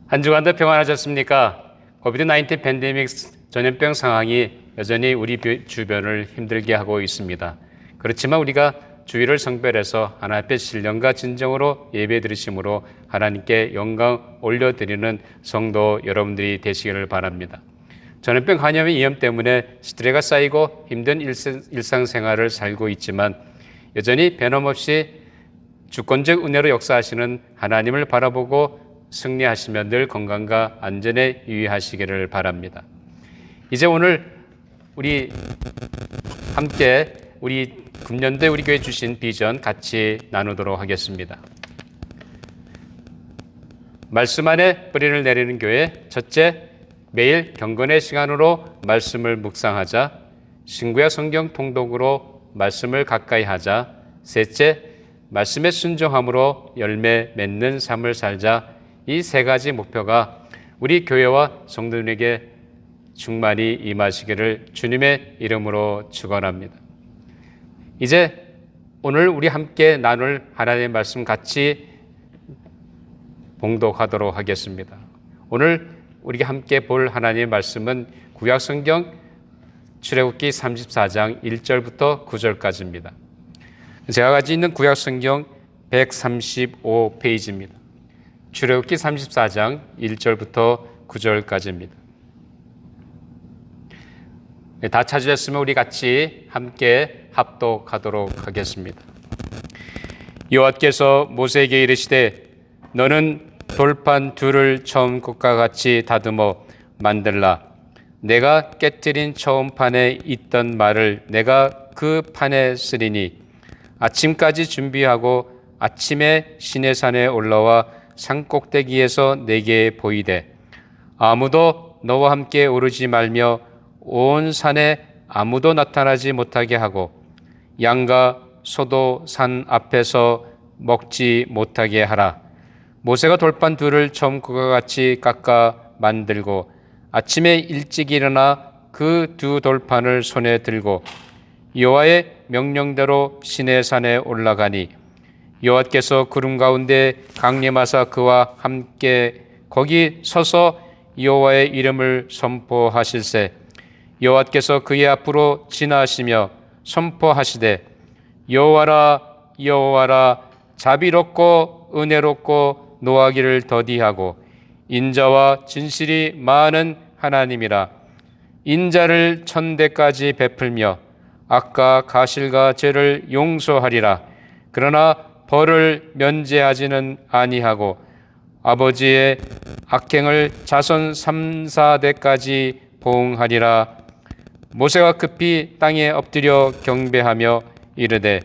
한 주간도 평안하셨습니까? 코비드-19 팬데믹 전염병 상황이 여전히 우리 주변을 힘들게 하고 있습니다. 그렇지만 우리가 주의를 성별해서 하나님 앞에 신령과 진정으로 예배 드리심으로 하나님께 영광 올려드리는 성도 여러분들이 되시기를 바랍니다. 전염병 감염의 위험 때문에 스트레스가 쌓이고 힘든 일상생활을 살고 있지만 여전히 변함없이 주권적 은혜로 역사하시는 하나님을 바라보고 승리하시며 늘 건강과 안전에 유의하시기를 바랍니다. 이제 오늘 우리 함께 우리 금년도에 우리 교회 주신 비전 같이 나누도록 하겠습니다. 말씀 안에 뿌리를 내리는 교회. 첫째, 매일 경건의 시간으로 말씀을 묵상하자. 신구약 성경 통독으로 말씀을 가까이 하자. 셋째, 말씀에 순종함으로 열매 맺는 삶을 살자. 이 세 가지 목표가 우리 교회와 성도들에게 충만히 임하시기를 주님의 이름으로 축원합니다. 이제 오늘 우리 함께 나눌 하나님의 말씀 같이 봉독하도록 하겠습니다. 오늘 우리가 함께 볼 하나님의 말씀은 구약 성경 출애굽기 34장 1절부터 9절까지입니다. 제가 가지고 있는 구약 성경 135페이지입니다. 출애굽기 34장 1절부터 9절까지입니다. 다 찾으셨으면 우리 같이 함께 합독하도록 하겠습니다. 여호와께서 모세에게 이르시되 너는 돌판 둘을 처음 것과 같이 다듬어 만들라. 내가 깨뜨린 처음 판에 있던 말을 내가 그 판에 쓰리니 아침까지 준비하고 아침에 시내산에 올라와 산꼭대기에서 내게 보이되 아무도 너와 함께 오르지 말며 온 산에 아무도 나타나지 못하게 하고 양과 소도 산 앞에서 먹지 못하게 하라. 모세가 돌판 둘을 처음 그와 같이 깎아 만들고 아침에 일찍 일어나 그 두 돌판을 손에 들고 여호와의 명령대로 시내산에 올라가니 여호와께서 구름 가운데 강림하사 그와 함께 거기 서서 여호와의 이름을 선포하실세 여호와께서 그의 앞으로 지나시며 선포하시되 여호와라 여호와라 자비롭고 은혜롭고 노하기를 더디하고 인자와 진실이 많은 하나님이라. 인자를 천대까지 베풀며 악과 가실과 죄를 용서하리라. 그러나 벌을 면제하지는 아니하고 아버지의 악행을 자손 3, 4대까지 보응하리라. 모세가 급히 땅에 엎드려 경배하며 이르되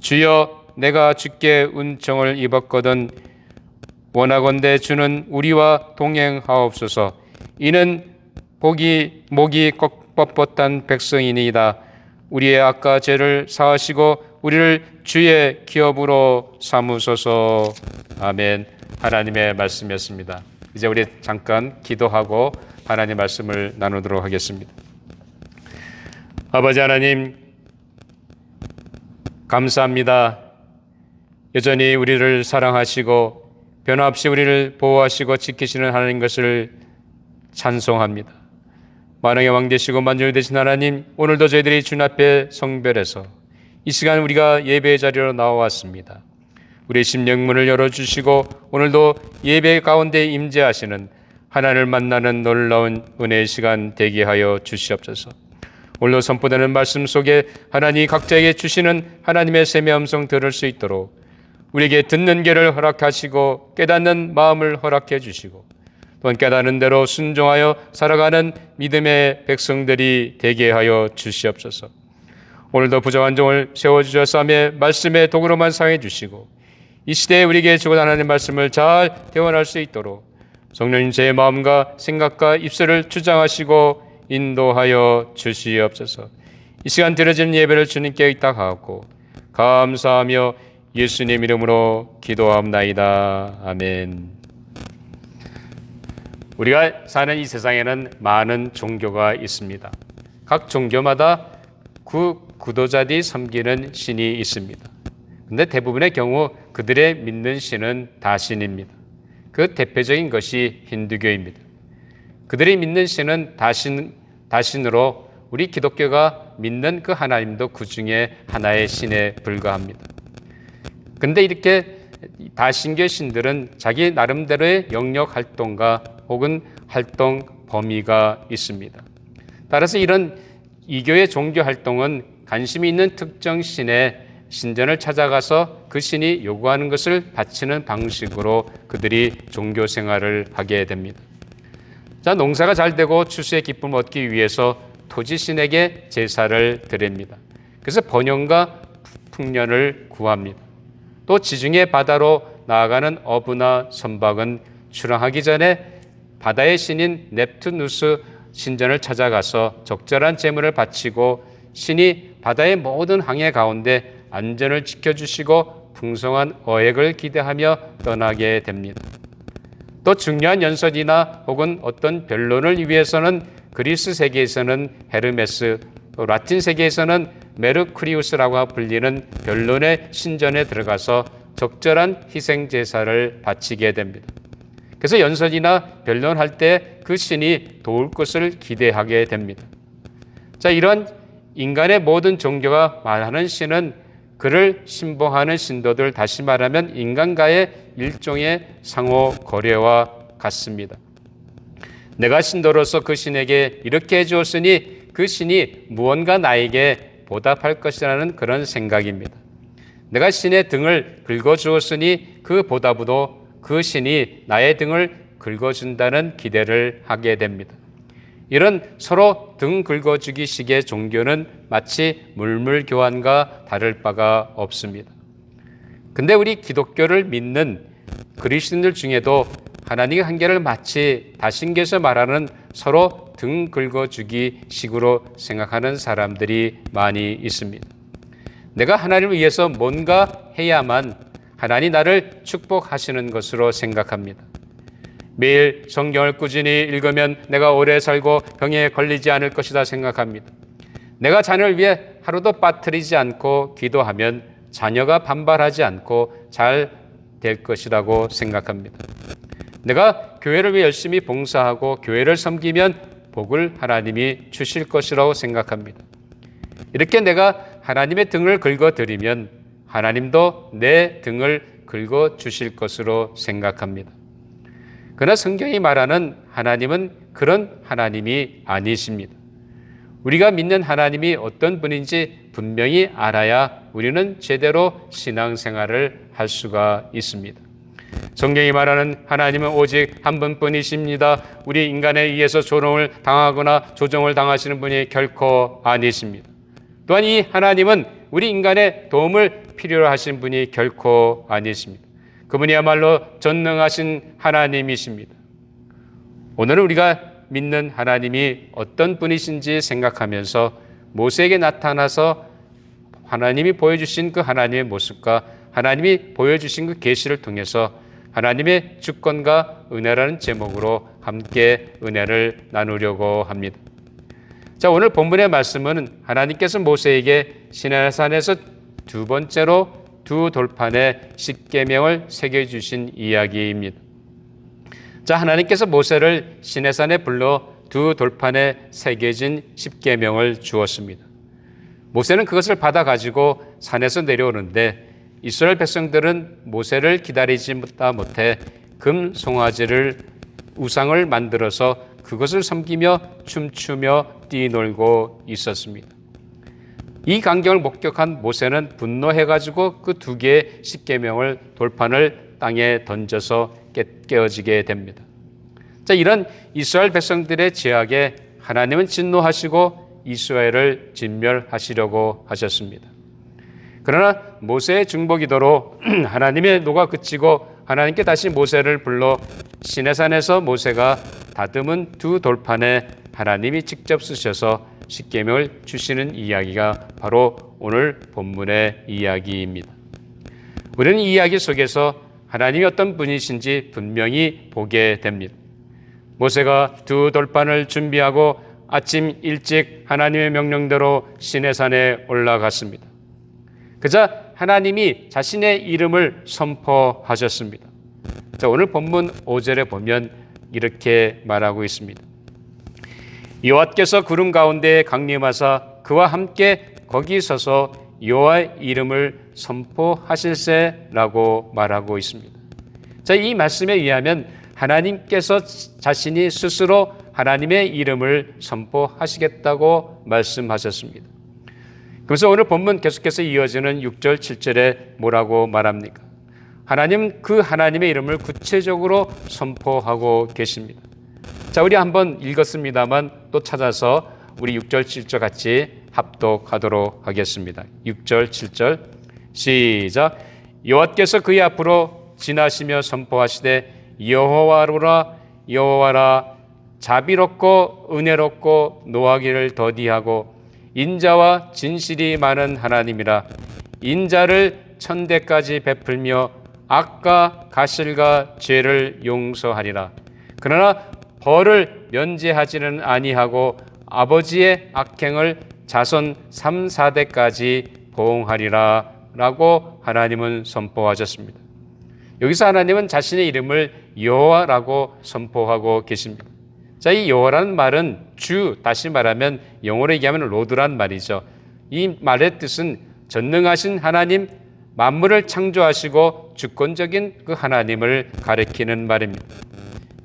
주여 내가 주께 은총을 입었거든 원하건대 주는 우리와 동행하옵소서. 이는 목이 뻣뻣한 백성이니이다. 우리의 악과 죄를 사하시고 우리를 주의 기업으로 삼으소서. 아멘. 하나님의 말씀이었습니다. 이제 우리 잠깐 기도하고 하나님의 말씀을 나누도록 하겠습니다. 아버지 하나님, 감사합니다. 여전히 우리를 사랑하시고 변함없이 우리를 보호하시고 지키시는 하나님 것을 찬송합니다. 만왕의 왕 되시고 만주의 되신 하나님, 오늘도 저희들이 주님 앞에 성별해서 이 시간 우리가 예배의 자리로 나와왔습니다. 우리의 심령문을 열어주시고 오늘도 예배 가운데 임재하시는 하나님을 만나는 놀라운 은혜의 시간 되게 하여 주시옵소서. 오늘도 선포되는 말씀 속에 하나님이 각자에게 주시는 하나님의 샘의 음성 들을 수 있도록 우리에게 듣는 귀를 허락하시고 깨닫는 마음을 허락해 주시고 또한 깨닫는 대로 순종하여 살아가는 믿음의 백성들이 되게 하여 주시옵소서. 오늘도 부정한 종을 세워주셔서 말씀의 도구로만 사용해 주시고 이 시대에 우리에게 주고 하나님의 말씀을 잘 대원할 수 있도록 성령님 제 마음과 생각과 입술을 주장하시고 인도하여 주시옵소서. 이 시간 드려지는 예배를 주님께 의탁하고 감사하며 예수님 이름으로 기도합나이다. 아멘. 우리가 사는 이 세상에는 많은 종교가 있습니다. 각 종교마다 구도자들이 섬기는 신이 있습니다. 근데 대부분의 경우 그들의 믿는 신은 다 신입니다. 그 대표적인 것이 힌두교입니다. 그들이 믿는 신은 다신으로 우리 기독교가 믿는 그 하나님도 그 중에 하나의 신에 불과합니다. 그런데 이렇게 다신교 신들은 자기 나름대로의 영역 활동가 혹은 활동 범위가 있습니다. 따라서 이런 이교의 종교 활동은 관심이 있는 특정 신의 신전을 찾아가서 그 신이 요구하는 것을 바치는 방식으로 그들이 종교 생활을 하게 됩니다. 자, 농사가 잘 되고 추수의 기쁨을 얻기 위해서 토지 신에게 제사를 드립니다. 그래서 번영과 풍년을 구합니다. 또 지중해 바다로 나아가는 어부나 선박은 출항하기 전에 바다의 신인 넵투누스 신전을 찾아가서 적절한 제물을 바치고 신이 바다의 모든 항해 가운데 안전을 지켜주시고 풍성한 어획을 기대하며 떠나게 됩니다. 또 중요한 연설이나 혹은 어떤 변론을 위해서는 그리스 세계에서는 헤르메스, 또 라틴 세계에서는 메르쿠리우스라고 불리는 변론의 신전에 들어가서 적절한 희생 제사를 바치게 됩니다. 그래서 연설이나 변론할 때 그 신이 도울 것을 기대하게 됩니다. 자, 이런 인간의 모든 종교가 말하는 신은 그를 신봉하는 신도들, 다시 말하면 인간과의 일종의 상호 거래와 같습니다. 내가 신도로서 그 신에게 이렇게 해주었으니 그 신이 무언가 나에게 보답할 것이라는 그런 생각입니다. 내가 신의 등을 긁어주었으니 그 보답으로 그 신이 나의 등을 긁어준다는 기대를 하게 됩니다. 이런 서로 등 긁어주기 식의 종교는 마치 물물 교환과 다를 바가 없습니다. 근데 우리 기독교를 믿는 그리스도인들 중에도 하나님의 한계를 마치 다신교에서 말하는 서로 등 긁어주기 식으로 생각하는 사람들이 많이 있습니다. 내가 하나님을 위해서 뭔가 해야만 하나님이 나를 축복하시는 것으로 생각합니다. 매일 성경을 꾸준히 읽으면 내가 오래 살고 병에 걸리지 않을 것이다 생각합니다. 내가 자녀를 위해 하루도 빠뜨리지 않고 기도하면 자녀가 반발하지 않고 잘 될 것이라고 생각합니다. 내가 교회를 위해 열심히 봉사하고 교회를 섬기면 복을 하나님이 주실 것이라고 생각합니다. 이렇게 내가 하나님의 등을 긁어드리면 하나님도 내 등을 긁어주실 것으로 생각합니다. 그러나 성경이 말하는 하나님은 그런 하나님이 아니십니다. 우리가 믿는 하나님이 어떤 분인지 분명히 알아야 우리는 제대로 신앙생활을 할 수가 있습니다. 성경이 말하는 하나님은 오직 한 분뿐이십니다. 우리 인간에 의해서 조롱을 당하거나 조정을 당하시는 분이 결코 아니십니다. 또한 이 하나님은 우리 인간의 도움을 필요로 하신 분이 결코 아니십니다. 그분이야말로 전능하신 하나님이십니다. 오늘은 우리가 믿는 하나님이 어떤 분이신지 생각하면서 모세에게 나타나서 하나님이 보여주신 그 하나님의 모습과 하나님이 보여주신 그 계시를 통해서 하나님의 주권과 은혜라는 제목으로 함께 은혜를 나누려고 합니다. 자, 오늘 본문의 말씀은 하나님께서 모세에게 시내산에서 두 번째로 두 돌판에 십계명을 새겨주신 이야기입니다. 자, 하나님께서 모세를 시내산에 불러 두 돌판에 새겨진 십계명을 주었습니다. 모세는 그것을 받아가지고 산에서 내려오는데 이스라엘 백성들은 모세를 기다리지 못해 금 송아지를 우상을 만들어서 그것을 섬기며 춤추며 뛰놀고 있었습니다. 이 광경을 목격한 모세는 분노해가지고 그 두 개의 십계명을 돌판을 땅에 던져서 깨어지게 됩니다. 자, 이런 이스라엘 백성들의 죄악에 하나님은 진노하시고 이스라엘을 진멸하시려고 하셨습니다. 그러나 모세의 중보기도로 하나님의 노가 그치고 하나님께 다시 모세를 불러 시내산에서 모세가 다듬은 두 돌판에 하나님이 직접 쓰셔서 십계명을 주시는 이야기가 바로 오늘 본문의 이야기입니다. 우리는 이 이야기 속에서 하나님이 어떤 분이신지 분명히 보게 됩니다. 모세가 두 돌판을 준비하고 아침 일찍 하나님의 명령대로 시내산에 올라갔습니다. 그자 하나님이 자신의 이름을 선포하셨습니다. 자, 오늘 본문 5절에 보면 이렇게 말하고 있습니다. 여호와께서 구름 가운데 강림하사 그와 함께 거기 서서 여호와의 이름을 선포하실세라고 말하고 있습니다. 자, 이 말씀에 의하면 하나님께서 자신이 스스로 하나님의 이름을 선포하시겠다고 말씀하셨습니다. 그래서 오늘 본문 계속해서 이어지는 6절, 7절에 뭐라고 말합니까? 하나님, 그 하나님의 이름을 구체적으로 선포하고 계십니다. 자, 우리 한번 읽었습니다만 또 찾아서 우리 6절, 7절 같이 합독하도록 하겠습니다. 6절, 7절 시작. 여호와께서 그의 앞으로 지나시며 선포하시되 여호와로라 여호와라 자비롭고 은혜롭고 노하기를 더디하고 인자와 진실이 많은 하나님이라. 인자를 천대까지 베풀며 악과 가실과 죄를 용서하리라. 그러나 벌을 면제하지는 아니하고 아버지의 악행을 자손 3, 4대까지 보응하리라 라고 하나님은 선포하셨습니다. 여기서 하나님은 자신의 이름을 여호와라고 선포하고 계십니다. 자, 이 여호와라는 말은 주, 다시 말하면 영어로 얘기하면 로드란 말이죠. 이 말의 뜻은 전능하신 하나님, 만물을 창조하시고 주권적인 그 하나님을 가리키는 말입니다.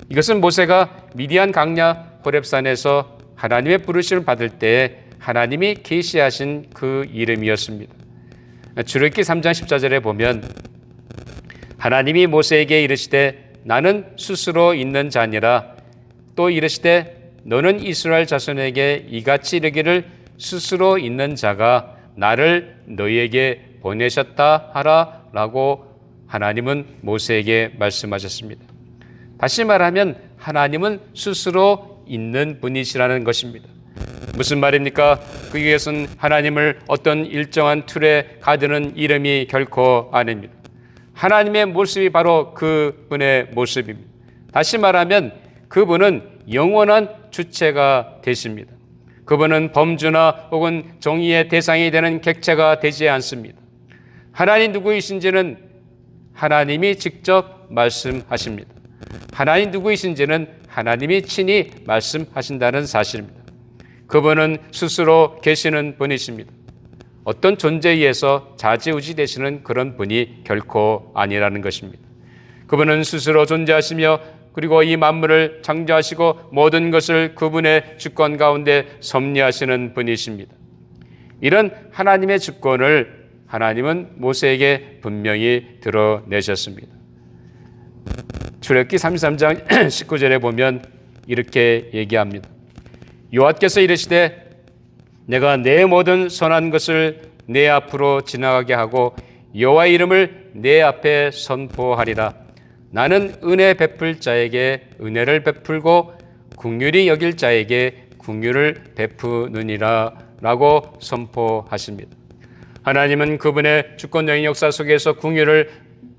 이것은 모세가 미디안 광야 호렙산에서 하나님의 부르심을 받을 때에 하나님이 계시하신 그 이름이었습니다. 출애굽기 3장 14절에 보면 하나님이 모세에게 이르시되 나는 스스로 있는 자니라. 또 이르시되 너는 이스라엘 자손에게 이같이 이르기를 스스로 있는 자가 나를 너희에게 보내셨다 하라 라고 하나님은 모세에게 말씀하셨습니다. 다시 말하면 하나님은 스스로 있는 분이시라는 것입니다. 무슨 말입니까? 그것은 하나님을 어떤 일정한 틀에 가두는 이름이 결코 아닙니다. 하나님의 모습이 바로 그분의 모습입니다. 다시 말하면 그분은 영원한 주체가 되십니다. 그분은 범주나 혹은 정의의 대상이 되는 객체가 되지 않습니다. 하나님 누구이신지는 하나님이 직접 말씀하십니다. 하나님 누구이신지는 하나님이 친히 말씀하신다는 사실입니다. 그분은 스스로 계시는 분이십니다. 어떤 존재에 의해서 좌지우지 되시는 그런 분이 결코 아니라는 것입니다. 그분은 스스로 존재하시며 그리고 이 만물을 창조하시고 모든 것을 그분의 주권 가운데 섭리하시는 분이십니다. 이런 하나님의 주권을 하나님은 모세에게 분명히 드러내셨습니다. 출애굽기 33장 19절에 보면 이렇게 얘기합니다. 여호와께서 이르시되 내가 내 모든 선한 것을 내 앞으로 지나가게 하고 여호와의 이름을 내 앞에 선포하리라. 나는 은혜 베풀 자에게 은혜를 베풀고 긍휼히 여길 자에게 긍휼을 베푸느니라 라고 선포하십니다. 하나님은 그분의 주권적인 역사 속에서 긍휼을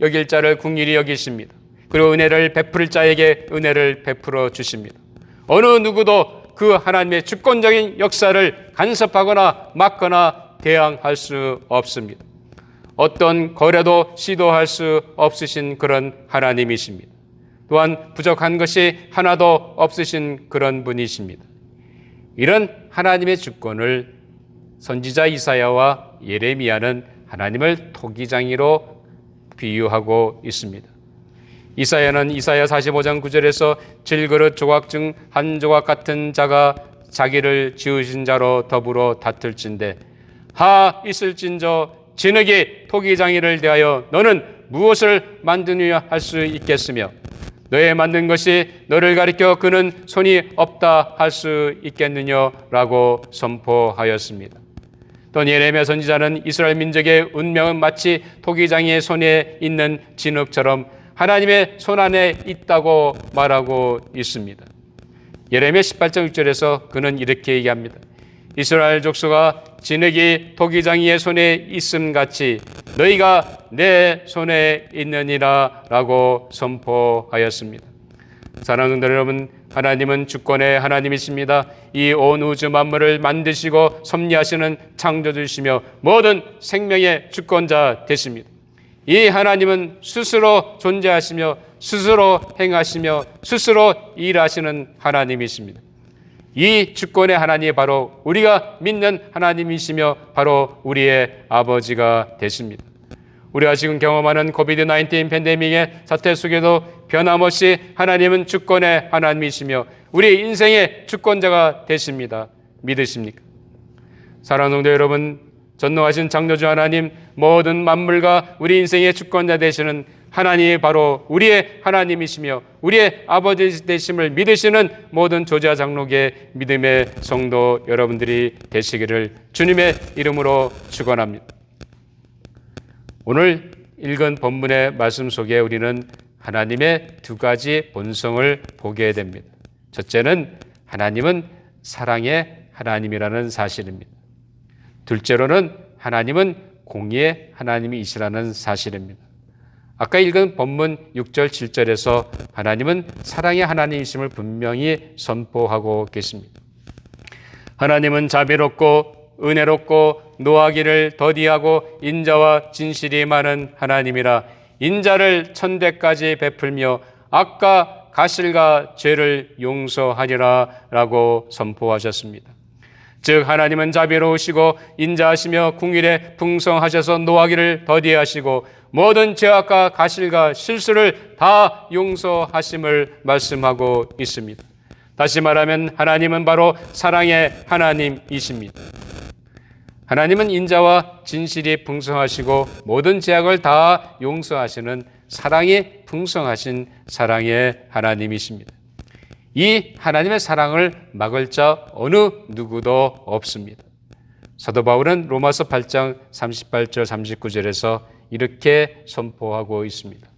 여길 자를 긍휼히 여기십니다. 그리고 은혜를 베풀 자에게 은혜를 베풀어 주십니다. 어느 누구도 그 하나님의 주권적인 역사를 간섭하거나 막거나 대항할 수 없습니다. 어떤 거래도 시도할 수 없으신 그런 하나님이십니다. 또한 부족한 것이 하나도 없으신 그런 분이십니다. 이런 하나님의 주권을 선지자 이사야와 예레미야는 하나님을 토기장이로 비유하고 있습니다. 이사야는 이사야 45장 9절에서 질그릇 조각 중 한 조각 같은 자가 자기를 지으신 자로 더불어 다툴진대 하 있을진저 진흙이 토기장이를 대하여 너는 무엇을 만드느냐 할 수 있겠으며 너의 만든 것이 너를 가리켜 그는 손이 없다 할 수 있겠느냐라고 선포하였습니다. 또 예레미야 선지자는 이스라엘 민족의 운명은 마치 토기장이의 손에 있는 진흙처럼 하나님의 손 안에 있다고 말하고 있습니다. 예레미야 18장 6절에서 그는 이렇게 얘기합니다. 이스라엘 족속아 진흙이 토기장이의 손에 있음 같이 너희가 내 손에 있느니라 라고 선포하였습니다. 사랑하는 성도 여러분, 하나님은 주권의 하나님이십니다. 이 온 우주 만물을 만드시고 섭리하시는 창조주시며 모든 생명의 주권자 되십니다. 이 하나님은 스스로 존재하시며 스스로 행하시며 스스로 일하시는 하나님이십니다. 이 주권의 하나님이 바로 우리가 믿는 하나님이시며 바로 우리의 아버지가 되십니다. 우리가 지금 경험하는 코비드-19 팬데믹의 사태 속에도 변함없이 하나님은 주권의 하나님이시며 우리 인생의 주권자가 되십니다. 믿으십니까? 사랑하는 성도 여러분, 전능하신 창조주 하나님, 모든 만물과 우리 인생의 주권자 되시는 하나님이 바로 우리의 하나님이시며 우리의 아버지 되심을 믿으시는 모든 조자 장로계 믿음의 성도 여러분들이 되시기를 주님의 이름으로 축원합니다. 오늘 읽은 본문의 말씀 속에 우리는 하나님의 두 가지 본성을 보게 됩니다. 첫째는 하나님은 사랑의 하나님이라는 사실입니다. 둘째로는 하나님은 공의의 하나님이시라는 사실입니다. 아까 읽은 본문 6절, 7절에서 하나님은 사랑의 하나님이심을 분명히 선포하고 계십니다. 하나님은 자비롭고 은혜롭고 노하기를 더디하고 인자와 진실이 많은 하나님이라 인자를 천대까지 베풀며 악과 가실과 죄를 용서하리라 라고 선포하셨습니다. 즉 하나님은 자비로우시고 인자하시며 궁일에 풍성하셔서 노하기를 더디하시고 모든 죄악과 가실과 실수를 다 용서하심을 말씀하고 있습니다. 다시 말하면 하나님은 바로 사랑의 하나님이십니다. 하나님은 인자와 진실이 풍성하시고 모든 죄악을 다 용서하시는 사랑이 풍성하신 사랑의 하나님이십니다. 이 하나님의 사랑을 막을 자 어느 누구도 없습니다. 사도 바울은 로마서 8장 38절 39절에서 이렇게 선포하고 있습니다.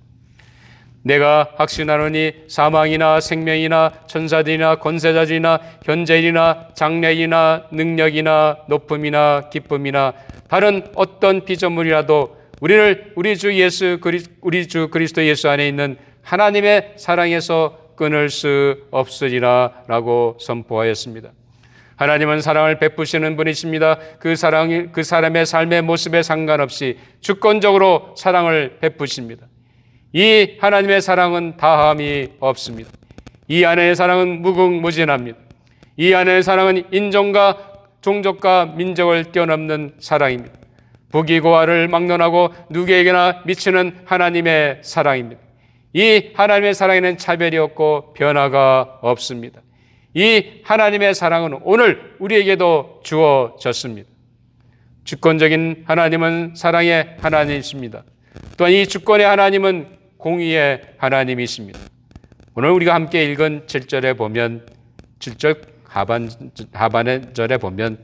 내가 확신하노니 사망이나 생명이나 천사들이나 권세자들이나 현재일이나 장래일이나 능력이나 높음이나 기쁨이나 다른 어떤 피조물이라도 우리를 우리 주 그리스도 예수 안에 있는 하나님의 사랑에서 끊을 수 없으리라 라고 선포하였습니다. 하나님은 사랑을 베푸시는 분이십니다. 그 사람의 삶의 모습에 상관없이 주권적으로 사랑을 베푸십니다. 이 하나님의 사랑은 다함이 없습니다. 이 하나님의 사랑은 무궁무진합니다. 이 하나님의 사랑은 인종과 종족과 민족을 뛰어넘는 사랑입니다. 부귀고화를 막론하고 누구에게나 미치는 하나님의 사랑입니다. 이 하나님의 사랑에는 차별이 없고 변화가 없습니다. 이 하나님의 사랑은 오늘 우리에게도 주어졌습니다. 주권적인 하나님은 사랑의 하나님이십니다. 또한 이 주권의 하나님은 공의의 하나님이십니다. 오늘 우리가 함께 읽은 7절에 보면 7절 하반의 절에 보면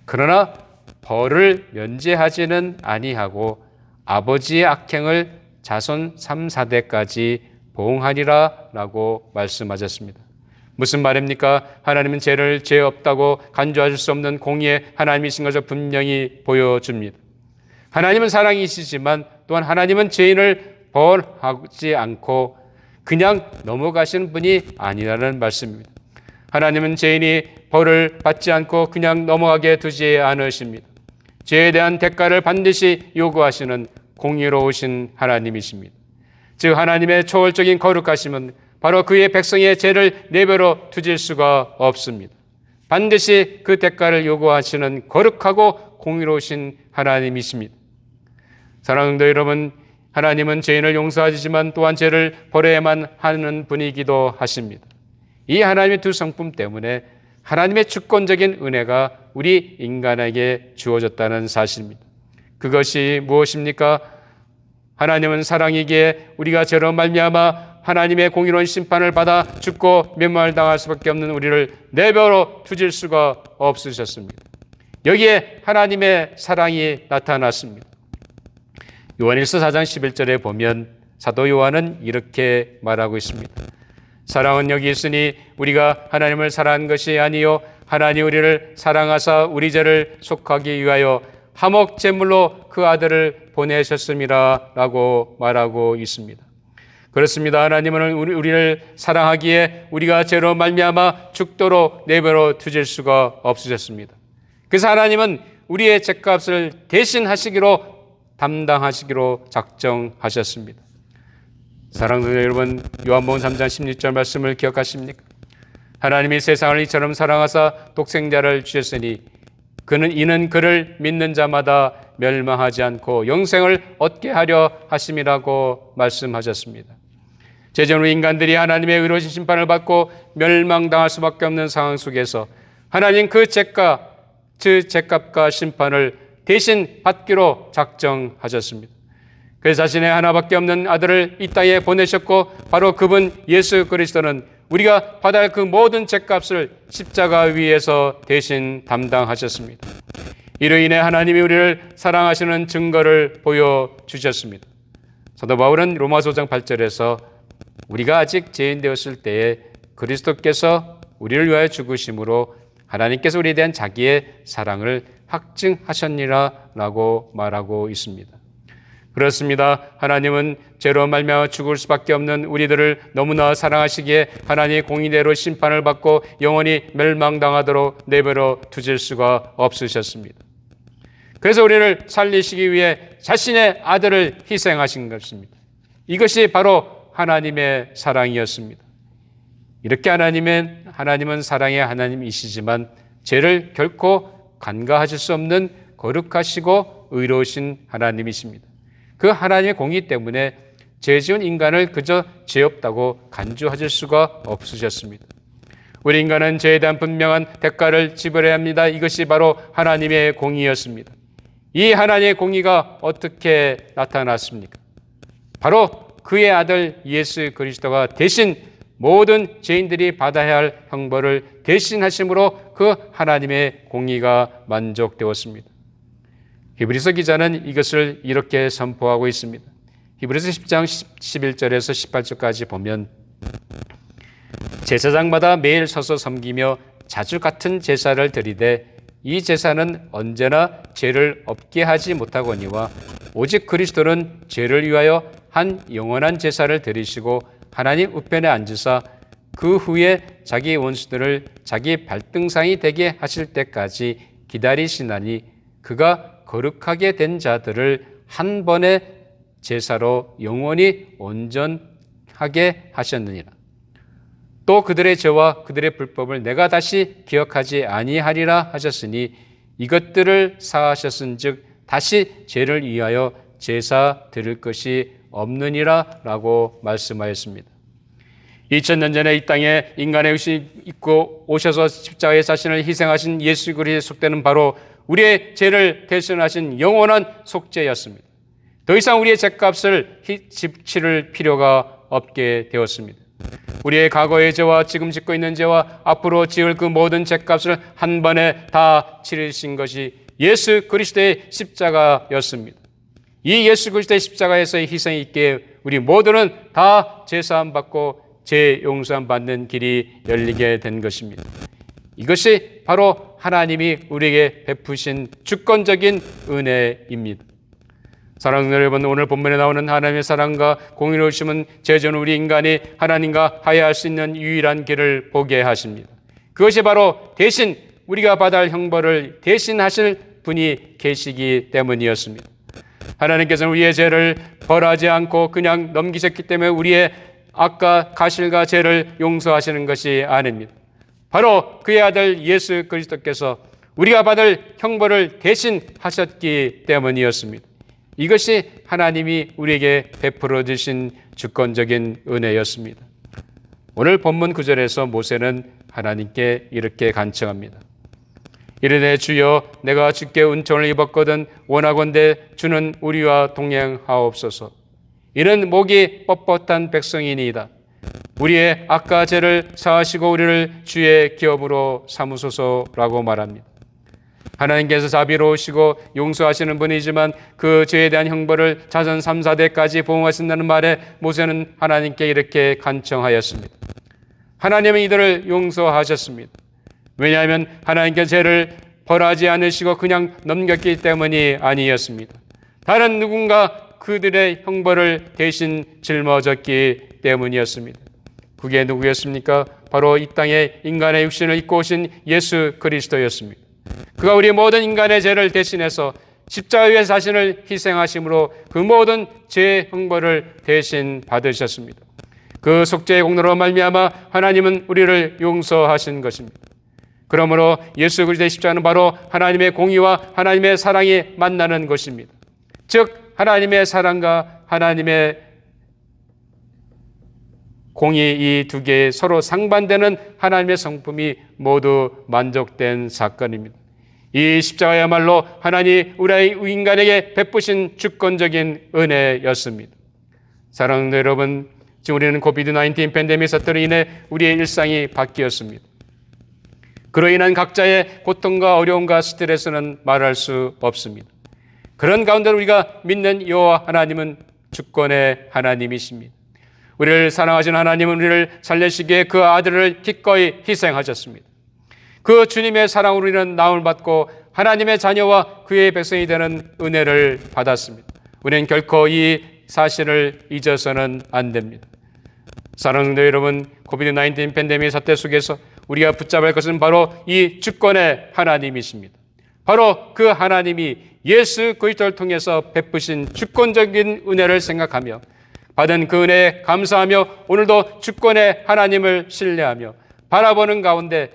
그러나 벌을 면제하지는 아니하고 아버지의 악행을 자손 3, 4대까지 보응하리라 라고 말씀하셨습니다. 무슨 말입니까? 하나님은 죄를 죄 없다고 간주하실 수 없는 공의의 하나님이신 것을 분명히 보여줍니다. 하나님은 사랑이시지만 또한 하나님은 죄인을 벌하지 않고 그냥 넘어가시는 분이 아니라는 말씀입니다. 하나님은 죄인이 벌을 받지 않고 그냥 넘어가게 두지 않으십니다. 죄에 대한 대가를 반드시 요구하시는 공의로우신 하나님이십니다. 즉 하나님의 초월적인 거룩하심은 바로 그의 백성의 죄를 내버려 두질 수가 없습니다. 반드시 그 대가를 요구하시는 거룩하고 공의로우신 하나님이십니다. 사랑하는 성도 여러분, 하나님은 죄인을 용서하시지만 또한 죄를 벌어야만 하는 분이기도 하십니다. 이 하나님의 두 성품 때문에 하나님의 주권적인 은혜가 우리 인간에게 주어졌다는 사실입니다. 그것이 무엇입니까? 하나님은 사랑이기에 우리가 죄로 말미암아 하나님의 공의로운 심판을 받아 죽고 멸망을 당할 수밖에 없는 우리를 내버려 두실 수가 없으셨습니다. 여기에 하나님의 사랑이 나타났습니다. 요한일서 4장 11절에 보면 사도 요한은 이렇게 말하고 있습니다. 사랑은 여기 있으니 우리가 하나님을 사랑한 것이 아니요 하나님 우리를 사랑하사 우리 죄를 속하기 위하여 화목 제물로 그 아들을 보내셨음이라 라고 말하고 있습니다. 그렇습니다. 하나님은 우리를 사랑하기에 우리가 죄로 말미암아 죽도록 내버려 두실 수가 없으셨습니다. 그래서 하나님은 우리의 죄값을 대신하시기로 담당하시기로 작정하셨습니다. 사랑하는 여러분, 요한복음 3장 16절 말씀을 기억하십니까? 하나님이 세상을 이처럼 사랑하사 독생자를 주셨으니 이는 그를 믿는 자마다 멸망하지 않고 영생을 얻게 하려 하심이라고 말씀하셨습니다. 제전으로 인간들이 하나님의 의로우신 심판을 받고 멸망당할 수밖에 없는 상황 속에서 하나님 그 죄값과 심판을 대신 받기로 작정하셨습니다. 그 자신의 하나밖에 없는 아들을 이 땅에 보내셨고 바로 그분 예수 그리스도는 우리가 받아야 할 그 모든 죄값을 십자가 위에서 대신 담당하셨습니다. 이로 인해 하나님이 우리를 사랑하시는 증거를 보여주셨습니다. 사도 바울은 로마서 5장 8절에서 우리가 아직 죄인 되었을 때에 그리스도께서 우리를 위하여 죽으심으로 하나님께서 우리에 대한 자기의 사랑을 확증하셨니라 라고 말하고 있습니다. 그렇습니다. 하나님은 죄로 말미암아 죽을 수밖에 없는 우리들을 너무나 사랑하시기에 하나님의 공의대로 심판을 받고 영원히 멸망당하도록 내버려 두실 수가 없으셨습니다. 그래서 우리를 살리시기 위해 자신의 아들을 희생하신 것입니다. 이것이 바로 하나님의 사랑이었습니다. 이렇게 하나님은 사랑의 하나님이시지만 죄를 결코 간과하실 수 없는 거룩하시고 의로우신 하나님이십니다. 그 하나님의 공의 때문에 죄 지은 인간을 그저 죄 없다고 간주하실 수가 없으셨습니다. 우리 인간은 죄에 대한 분명한 대가를 지불해야 합니다. 이것이 바로 하나님의 공의였습니다. 이 하나님의 공의가 어떻게 나타났습니까? 바로 그의 아들 예수 그리스도가 대신 모든 죄인들이 받아야 할 형벌을 대신하심으로 그 하나님의 공의가 만족되었습니다. 히브리서 기자는 이것을 이렇게 선포하고 있습니다. 히브리서 10장 11절에서 18절까지 보면 제사장마다 매일 서서 섬기며 자주 같은 제사를 드리되 이 제사는 언제나 죄를 없게 하지 못하거니와 오직 그리스도는 죄를 위하여 한 영원한 제사를 드리시고 하나님 우편에 앉으사 그 후에 자기 원수들을 자기 발등상이 되게 하실 때까지 기다리시나니 그가 거룩하게 된 자들을 한 번의 제사로 영원히 온전하게 하셨느니라. 또 그들의 죄와 그들의 불법을 내가 다시 기억하지 아니하리라 하셨으니 이것들을 사하셨은즉 다시 죄를 위하여 제사 드릴 것이 없느니라 라고 말씀하였습니다. 2000년 전에 이 땅에 인간의 의식이 입고 오셔서 십자가에 자신을 희생하신 예수 그리스도의 속죄는 바로 우리의 죄를 대신하신 영원한 속죄였습니다. 더 이상 우리의 죄값을 치를 필요가 없게 되었습니다. 우리의 과거의 죄와 지금 짓고 있는 죄와 앞으로 지을 그 모든 죄값을 한 번에 다 치르신 것이 예수 그리스도의 십자가였습니다. 이 예수 그리스도의 십자가에서의 희생이 있기에 우리 모두는 다 제사함 받고 죄 용서함 받는 길이 열리게 된 것입니다. 이것이 바로 하나님이 우리에게 베푸신 주권적인 은혜입니다. 사랑하는 여러분, 오늘 본문에 나오는 하나님의 사랑과 공의로우심은 제전 우리 인간이 하나님과 화해할 수 있는 유일한 길을 보게 하십니다. 그것이 바로 대신 우리가 받아야 할 형벌을 대신하실 분이 계시기 때문이었습니다. 하나님께서는 우리의 죄를 벌하지 않고 그냥 넘기셨기 때문에 우리의 악과 가실과 죄를 용서하시는 것이 아닙니다. 바로 그의 아들 예수 그리스도께서 우리가 받을 형벌을 대신하셨기 때문이었습니다. 이것이 하나님이 우리에게 베풀어 주신 주권적인 은혜였습니다. 오늘 본문 9절에서 모세는 하나님께 이렇게 간청합니다. 이르되 주여 내가 주께 은총을 입었거든 원하건대 주는 우리와 동행하옵소서. 이는 목이 뻣뻣한 백성이니이다. 우리의 악과 죄를 사하시고 우리를 주의 기업으로 삼으소서라고 말합니다. 하나님께서 자비로우시고 용서하시는 분이지만 그 죄에 대한 형벌을 자손 3, 4대까지 보응하신다는 말에 모세는 하나님께 이렇게 간청하였습니다. 하나님은 이들을 용서하셨습니다. 왜냐하면 하나님께 죄를 벌하지 않으시고 그냥 넘겼기 때문이 아니었습니다. 다른 누군가 그들의 형벌을 대신 짊어졌기 때문이었습니다. 그게 누구였습니까? 바로 이 땅에 인간의 육신을 입고 오신 예수 그리스도였습니다. 그가 우리 모든 인간의 죄를 대신해서 십자가 위에 자신을 희생하심으로 그 모든 죄의 형벌을 대신 받으셨습니다. 그 속죄의 공로로 말미암아 하나님은 우리를 용서하신 것입니다. 그러므로 예수 그리스도의 십자가는 바로 하나님의 공의와 하나님의 사랑이 만나는 것입니다. 즉 하나님의 사랑과 하나님의 공의 이 두 개의 서로 상반되는 하나님의 성품이 모두 만족된 사건입니다. 이 십자가야말로 하나님 우리 인간에게 베푸신 주권적인 은혜였습니다. 사랑하는 여러분, 지금 우리는 코비드-19 팬데믹 사태로 인해 우리의 일상이 바뀌었습니다. 그로 인한 각자의 고통과 어려움과 스트레스는 말할 수 없습니다. 그런 가운데 우리가 믿는 여호와 하나님은 주권의 하나님이십니다. 우리를 사랑하신 하나님은 우리를 살리시기 위해 그 아들을 기꺼이 희생하셨습니다. 그 주님의 사랑으로 우리는 나음을 받고 하나님의 자녀와 그의 백성이 되는 은혜를 받았습니다. 우리는 결코 이 사실을 잊어서는 안 됩니다. 사랑하는 여러분, 코비드-19 팬데믹 사태 속에서 우리가 붙잡을 것은 바로 이 주권의 하나님이십니다. 바로 그 하나님이 예수 그리스도를 통해서 베푸신 주권적인 은혜를 생각하며 받은 그 은혜에 감사하며 오늘도 주권의 하나님을 신뢰하며 바라보는 가운데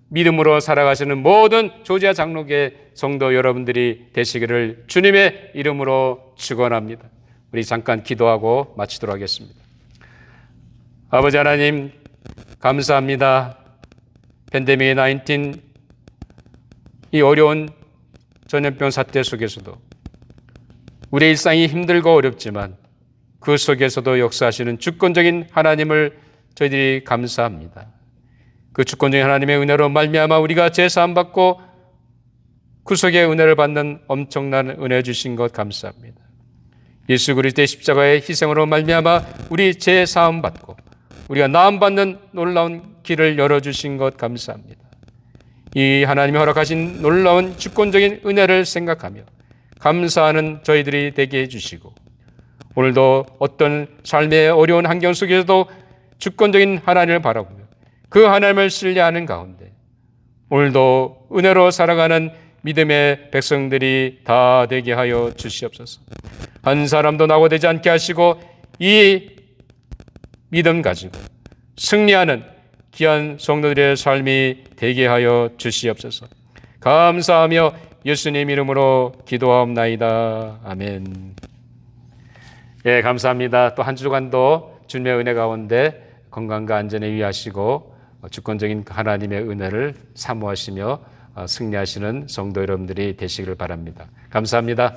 믿음으로 살아가시는 모든 조지아 장로교회 성도 여러분들이 되시기를 주님의 이름으로 축원합니다. 우리 잠깐 기도하고 마치도록 하겠습니다. 아버지 하나님, 감사합니다. 팬데믹 19 이 어려운 전염병 사태 속에서도 우리의 일상이 힘들고 어렵지만 그 속에서도 역사하시는 주권적인 하나님을 저희들이 감사합니다. 그 주권적인 하나님의 은혜로 말미암아 우리가 죄사함 받고 구속의 은혜를 받는 엄청난 은혜 주신 것 감사합니다. 예수 그리스도의 십자가의 희생으로 말미암아 우리 죄사함 받고 우리가 나음 받는 놀라운 길을 열어주신 것 감사합니다. 이 하나님이 허락하신 놀라운 주권적인 은혜를 생각하며 감사하는 저희들이 되게 해주시고 오늘도 어떤 삶의 어려운 환경 속에서도 주권적인 하나님을 바라보며 그 하나님을 신뢰하는 가운데 오늘도 은혜로 살아가는 믿음의 백성들이 다 되게 하여 주시옵소서. 한 사람도 낙오되지 않게 하시고 이 믿음 가지고 승리하는 귀한 성도들의 삶이 되게 하여 주시옵소서. 감사하며 예수님 이름으로 기도하옵나이다. 아멘. 예, 감사합니다. 또 한 주간도 주님의 은혜 가운데 건강과 안전에 유의하시고 주권적인 하나님의 은혜를 사모하시며 승리하시는 성도 여러분들이 되시기를 바랍니다. 감사합니다.